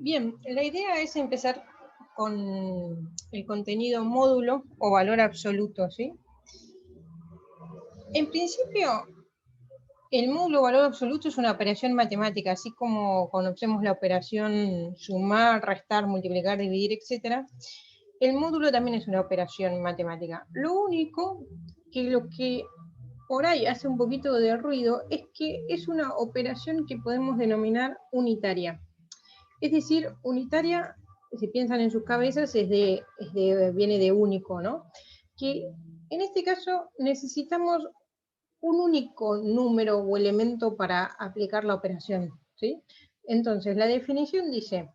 Bien, la idea es empezar con el contenido módulo o valor absoluto, ¿sí? En principio, el módulo valor absoluto es una operación matemática, así como conocemos la operación sumar, restar, multiplicar, dividir, etc. El módulo también es una operación matemática. Lo único que lo que por ahí hace un poquito de ruido es que es una operación que podemos denominar unitaria. Es decir, unitaria, si piensan en sus cabezas, viene de único, ¿no? Que en este caso necesitamos un único número o elemento para aplicar la operación, ¿sí? Entonces, la definición dice,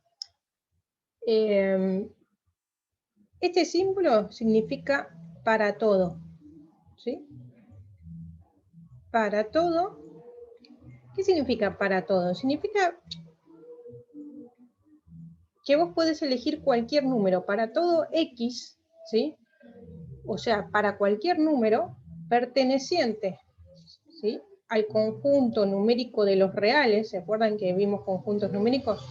este símbolo significa para todo, ¿sí? Para todo. ¿Qué significa para todo? Significa que vos podés elegir cualquier número, para todo X, ¿sí? O sea, para cualquier número perteneciente, ¿sí?, al conjunto numérico de los reales. ¿Se acuerdan que vimos conjuntos numéricos?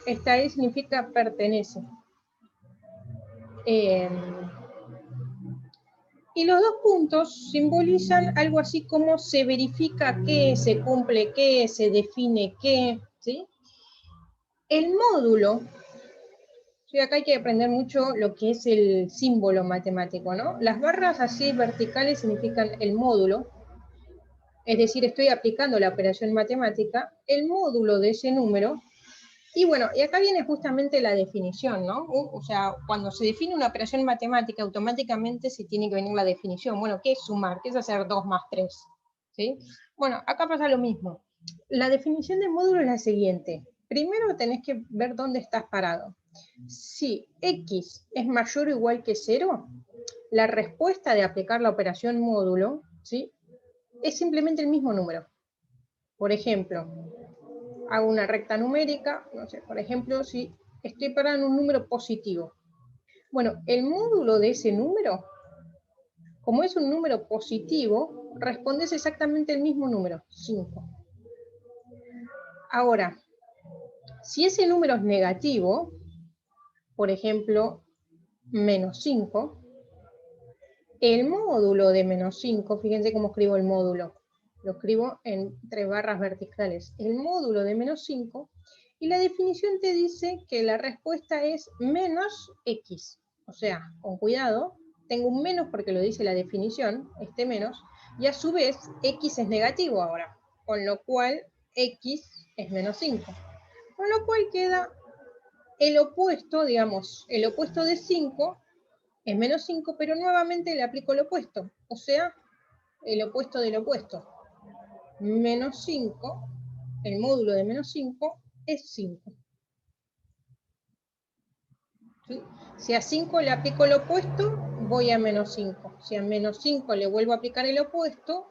Esta E significa pertenece. Y los dos puntos simbolizan algo así como se verifica qué, se cumple qué, se define qué, ¿sí? El módulo, ¿sí? Acá hay que aprender mucho lo que es el símbolo matemático, ¿no? Las barras así verticales significan el módulo, es decir, estoy aplicando la operación matemática, el módulo de ese número. Y bueno, y acá viene justamente la definición, ¿no? O sea, cuando se define una operación matemática, automáticamente se tiene que venir la definición. Bueno, ¿qué es sumar? ¿Qué es hacer 2 más 3? ¿Sí? Bueno, acá pasa lo mismo. La definición de módulo es la siguiente. Primero tenés que ver dónde estás parado. Si X es mayor o igual que 0, la respuesta de aplicar la operación módulo, ¿sí?, es simplemente el mismo número. Por ejemplo, hago una recta numérica, no sé, por ejemplo, si estoy parado en un número positivo. Bueno, el módulo de ese número, como es un número positivo, respondes exactamente el mismo número, 5. Ahora, si ese número es negativo, por ejemplo, menos 5, el módulo de menos 5, fíjense cómo escribo el módulo, lo escribo en 3 barras verticales, el módulo de menos 5, y la definición te dice que la respuesta es menos X. O sea, con cuidado, tengo un menos porque lo dice la definición, este menos, y a su vez X es negativo ahora, con lo cual X es menos 5. Con lo cual queda el opuesto, digamos, el opuesto de 5 es menos 5, pero nuevamente le aplico el opuesto, o sea, el opuesto del opuesto. Menos 5, el módulo de menos 5 es 5. ¿Sí? Si a 5 le aplico el opuesto, voy a menos 5. Si a menos 5 le vuelvo a aplicar el opuesto,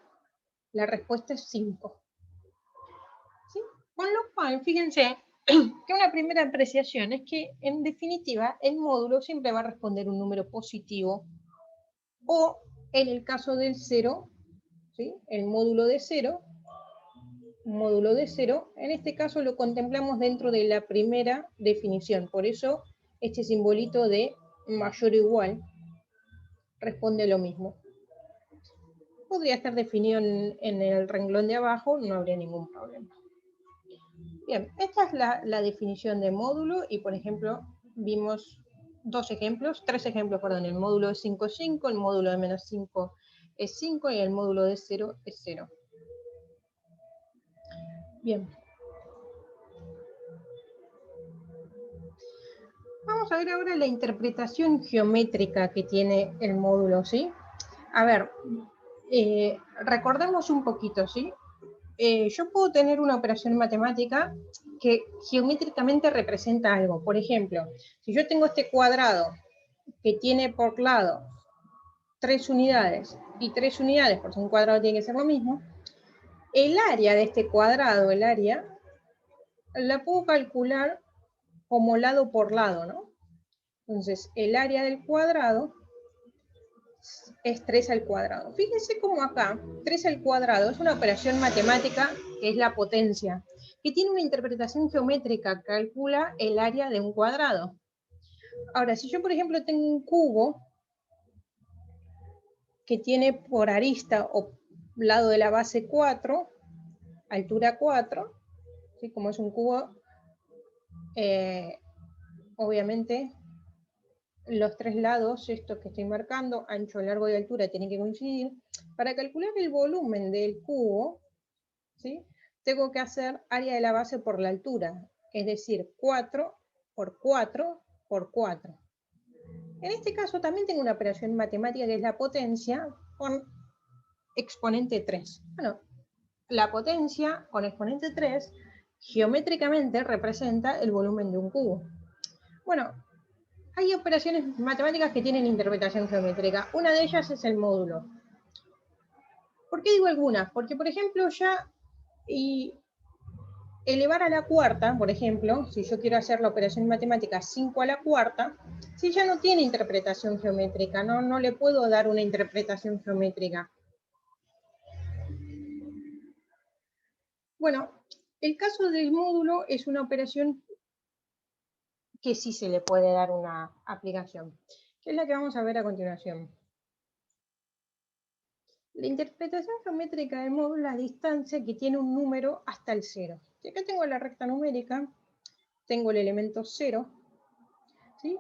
la respuesta es 5. ¿Sí? Con lo cual, fíjense que una primera apreciación es que, en definitiva, el módulo siempre va a responder un número positivo, o en el caso del 0, ¿sí?, el módulo de 0, en este caso lo contemplamos dentro de la primera definición, por eso este simbolito de mayor o igual responde lo mismo. Podría estar definido en el renglón de abajo, no habría ningún problema. Bien, esta es la definición de módulo, y por ejemplo vimos tres ejemplos, perdón. El módulo de 5 es 5, el módulo de menos 5 es 5 y el módulo de 0 es 0. Bien. Vamos a ver ahora la interpretación geométrica que tiene el módulo, ¿sí? A ver, recordemos un poquito, ¿sí? Yo puedo tener una operación matemática que geométricamente representa algo. Por ejemplo, si yo tengo este cuadrado que tiene por lado 3 unidades y 3 unidades, por ser un cuadrado tiene que ser lo mismo, el área de este cuadrado, el área, la puedo calcular como lado por lado, ¿no? Entonces, el área del cuadrado es 3 al cuadrado. Fíjense cómo acá, 3 al cuadrado es una operación matemática que es la potencia. que tiene una interpretación geométrica, calcula el área de un cuadrado. Ahora, si yo, por ejemplo, tengo un cubo que tiene por arista o lado de la base 4, altura 4, ¿sí? Como es un cubo, obviamente los tres lados, estos que estoy marcando, ancho, largo y altura, tienen que coincidir. Para calcular el volumen del cubo, ¿sí? Tengo que hacer área de la base por la altura, es decir, 4 por 4 por 4. En este caso también tengo una operación matemática que es la potencia con exponente 3. Bueno, la potencia con exponente 3 geométricamente representa el volumen de un cubo. Bueno, hay operaciones matemáticas que tienen interpretación geométrica. Una de ellas es el módulo. ¿Por qué digo algunas? Porque, por ejemplo, ya elevar a la cuarta, por ejemplo, si yo quiero hacer la operación matemática 5 a la cuarta, si ya no tiene interpretación geométrica, no le puedo dar una interpretación geométrica. Bueno, el caso del módulo es una operación que sí se le puede dar una aplicación, que es la que vamos a ver a continuación. La interpretación geométrica del módulo es la distancia que tiene un número hasta el 0. Si acá tengo la recta numérica, tengo el elemento 0, ¿sí?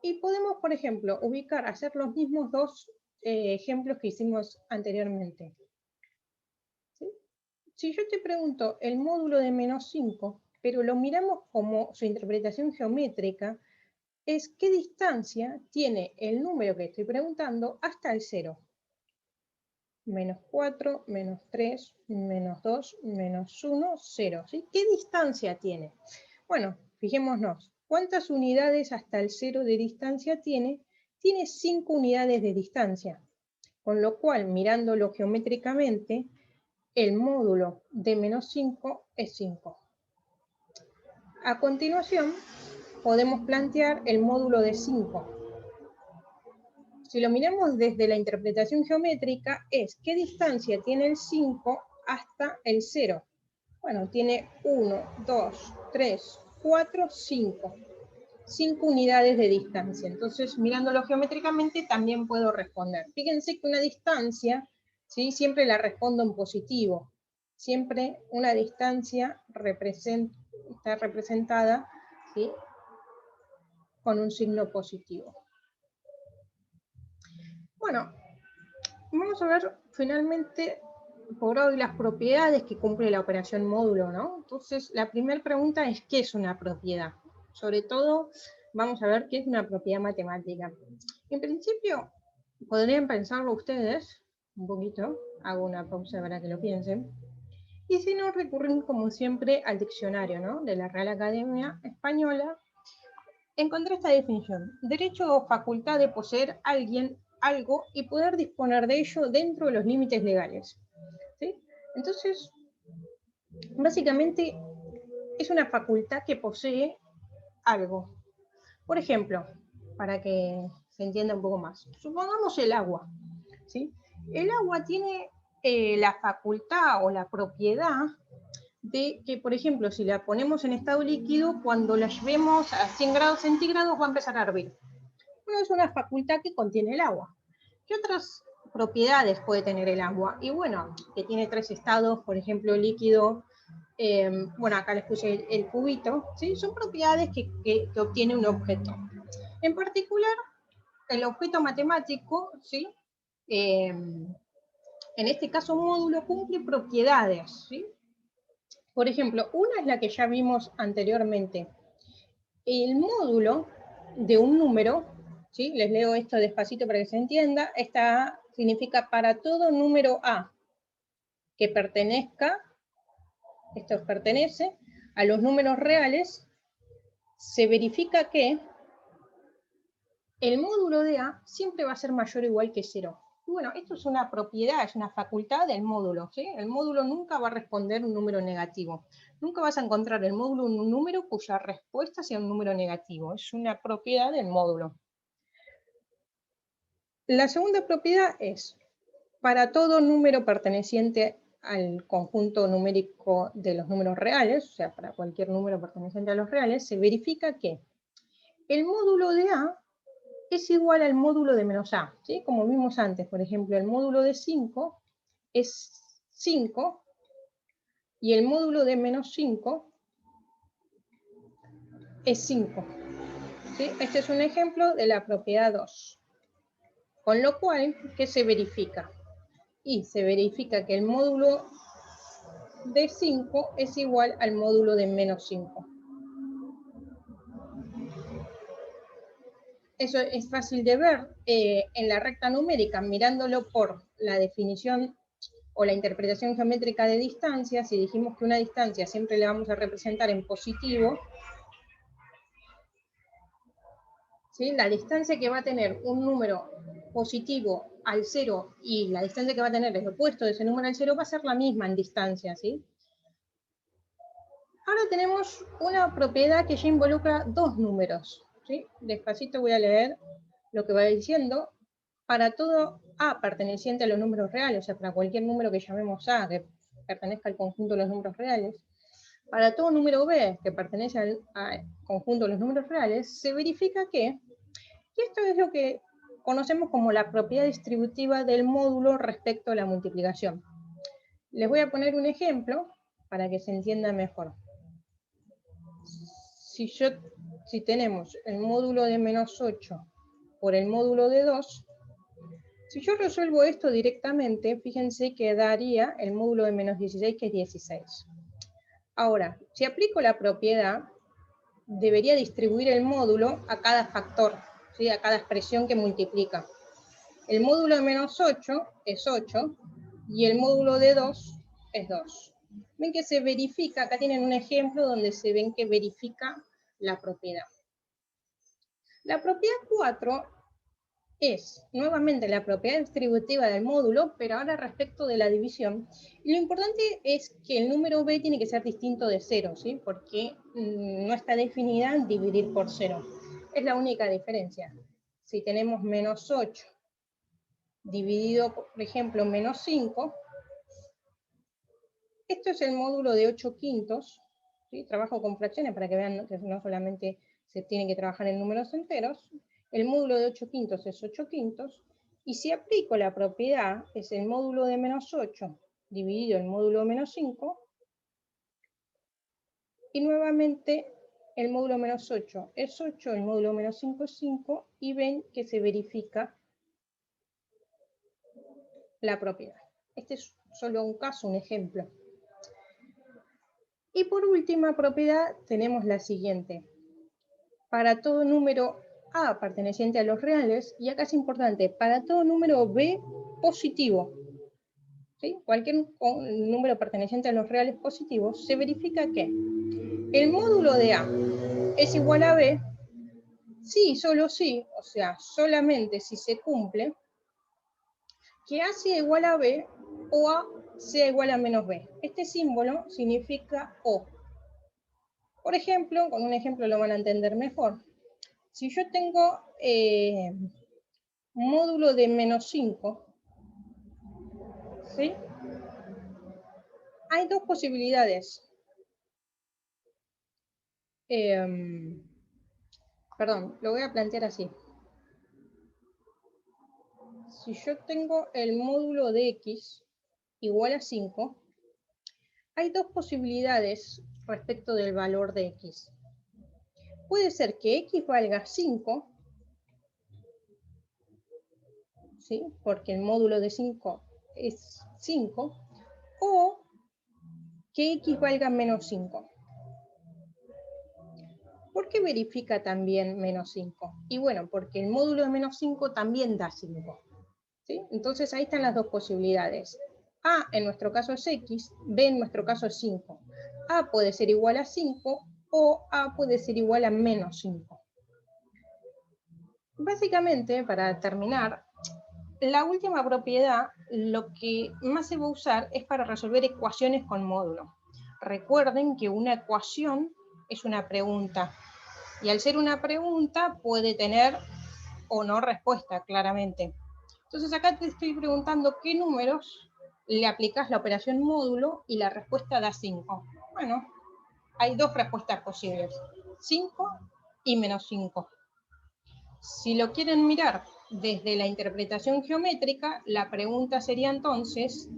Y podemos, por ejemplo, hacer los mismos dos ejemplos que hicimos anteriormente. ¿Sí? Si yo te pregunto el módulo de menos 5, pero lo miramos como su interpretación geométrica, es qué distancia tiene el número que estoy preguntando hasta el 0. Menos 4, menos 3, menos 2, menos 1, 0. ¿Sí? ¿Qué distancia tiene? Bueno, fijémonos. ¿Cuántas unidades hasta el 0 de distancia tiene? Tiene 5 unidades de distancia. Con lo cual, mirándolo geométricamente, el módulo de menos 5 es 5. A continuación, podemos plantear el módulo de 5. Si lo miramos desde la interpretación geométrica, es qué distancia tiene el 5 hasta el 0. Bueno, tiene 1, 2, 3, 4, 5. 5 unidades de distancia. Entonces, mirándolo geométricamente, también puedo responder. Fíjense que una distancia, ¿sí? Siempre la respondo en positivo. Siempre una distancia está representada, ¿sí? Con un signo positivo. Bueno, vamos a ver finalmente por hoy las propiedades que cumple la operación módulo, ¿no? Entonces, la primera pregunta es, ¿qué es una propiedad? Sobre todo, vamos a ver qué es una propiedad matemática. En principio, podrían pensarlo ustedes, un poquito, hago una pausa para que lo piensen, y si no, recurren como siempre al diccionario, ¿no? De la Real Academia Española. Encontré esta definición: derecho o facultad de poseer alguien algo y poder disponer de ello dentro de los límites legales. ¿Sí? Entonces, básicamente es una facultad que posee algo. Por ejemplo, para que se entienda un poco más, supongamos el agua. ¿Sí? El agua tiene la facultad o la propiedad de que, por ejemplo, si la ponemos en estado líquido, cuando la llevemos a 100 grados centígrados va a empezar a hervir. Bueno, es una facultad que contiene el agua. ¿Qué otras propiedades puede tener el agua? Y bueno, que tiene 3 estados, por ejemplo, líquido, bueno, acá les puse el cubito, ¿sí? Son propiedades que obtiene un objeto. En particular, el objeto matemático, ¿sí? En este caso, un módulo cumple propiedades, ¿sí? Por ejemplo, una es la que ya vimos anteriormente. El módulo de un número, ¿sí? Les leo esto despacito para que se entienda. Esta significa para todo número A que pertenezca, esto pertenece a los números reales, se verifica que el módulo de A siempre va a ser mayor o igual que 0. Y bueno, esto es una propiedad, es una facultad del módulo, ¿sí? El módulo nunca va a responder un número negativo. Nunca vas a encontrar el módulo un número cuya respuesta sea un número negativo. Es una propiedad del módulo. La segunda propiedad es, para todo número perteneciente al conjunto numérico de los números reales, o sea, para cualquier número perteneciente a los reales, se verifica que el módulo de A es igual al módulo de menos A, ¿sí? Como vimos antes, por ejemplo, el módulo de 5 es 5 y el módulo de menos 5 es 5. ¿Sí? Este es un ejemplo de la propiedad 2. Con lo cual, ¿qué se verifica? Y se verifica que el módulo de 5 es igual al módulo de menos 5. Eso es fácil de ver en la recta numérica, mirándolo por la definición o la interpretación geométrica de distancia. Si dijimos que una distancia siempre la vamos a representar en positivo, ¿sí? La distancia que va a tener un número positivo al 0 y la distancia que va a tener el opuesto de ese número al 0 va a ser la misma en distancia, ¿sí? Ahora tenemos una propiedad que ya involucra dos números, ¿sí? Despacito voy a leer lo que va diciendo. Para todo A perteneciente a los números reales, o sea, para cualquier número que llamemos A, que pertenezca al conjunto de los números reales, para todo número B que pertenece al conjunto de los números reales, se verifica que, y esto es lo que conocemos como la propiedad distributiva del módulo respecto a la multiplicación. Les voy a poner un ejemplo para que se entienda mejor. Si tenemos el módulo de menos 8 por el módulo de 2, si yo resuelvo esto directamente, fíjense que daría el módulo de menos 16, que es 16. Ahora, si aplico la propiedad, debería distribuir el módulo a cada factor, ¿sí? A cada expresión que multiplica. El módulo de menos 8 es 8 y el módulo de 2 es 2. Ven que se verifica, acá tienen un ejemplo donde se ven que verifica la propiedad. La propiedad 4 es nuevamente la propiedad distributiva del módulo, pero ahora respecto de la división. Y lo importante es que el número b tiene que ser distinto de 0, ¿sí? Porque no está definida en dividir por 0. Es la única diferencia. Si tenemos menos 8 dividido, por ejemplo, menos 5, esto es el módulo de 8 quintos, ¿sí? Trabajo con fracciones para que vean que no solamente se tiene que trabajar en números enteros. El módulo de 8 quintos es 8 quintos, y si aplico la propiedad, es el módulo de menos 8 dividido el módulo de menos 5, y nuevamente el módulo menos 8 es 8, el módulo menos 5 es 5, y ven que se verifica la propiedad. Este es solo un caso, un ejemplo. Y por última propiedad tenemos la siguiente. Para todo número A perteneciente a los reales, y acá es importante, para todo número B positivo, ¿sí? Cualquier número perteneciente a los reales positivos, se verifica que el módulo de A es igual a B, sí, solo sí, o sea, solamente si se cumple, que A sea igual a B o A sea igual a menos B. Este símbolo significa O. Por ejemplo, con un ejemplo lo van a entender mejor. Si yo tengo módulo de menos 5, ¿sí? Hay dos posibilidades. Perdón, lo voy a plantear así. Si yo tengo el módulo de x igual a 5, hay dos posibilidades respecto del valor de x. Puede ser que x valga 5, ¿sí? Porque el módulo de 5 es 5, o que x valga menos 5. ¿Por qué verifica también menos 5? Y bueno, porque el módulo de menos 5 también da 5. ¿Sí? Entonces ahí están las dos posibilidades. A en nuestro caso es x, B en nuestro caso es 5. A puede ser igual a 5 o A puede ser igual a menos 5. Básicamente, para terminar, la última propiedad, lo que más se va a usar es para resolver ecuaciones con módulo. Recuerden que una ecuación es una pregunta, y al ser una pregunta puede tener o no respuesta, claramente. Entonces acá te estoy preguntando qué números le aplicas la operación módulo y la respuesta da 5. Bueno, hay dos respuestas posibles, 5 y menos 5. Si lo quieren mirar desde la interpretación geométrica, la pregunta sería entonces,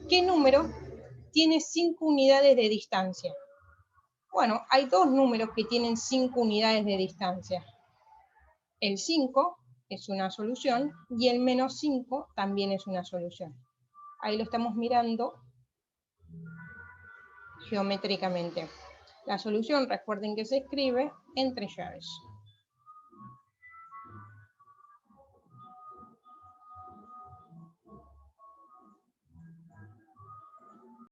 ¿qué número tiene 5 unidades de distancia? Bueno, hay dos números que tienen 5 unidades de distancia. El 5 es una solución y el menos 5 también es una solución. Ahí lo estamos mirando geométricamente. La solución, recuerden que se escribe entre llaves.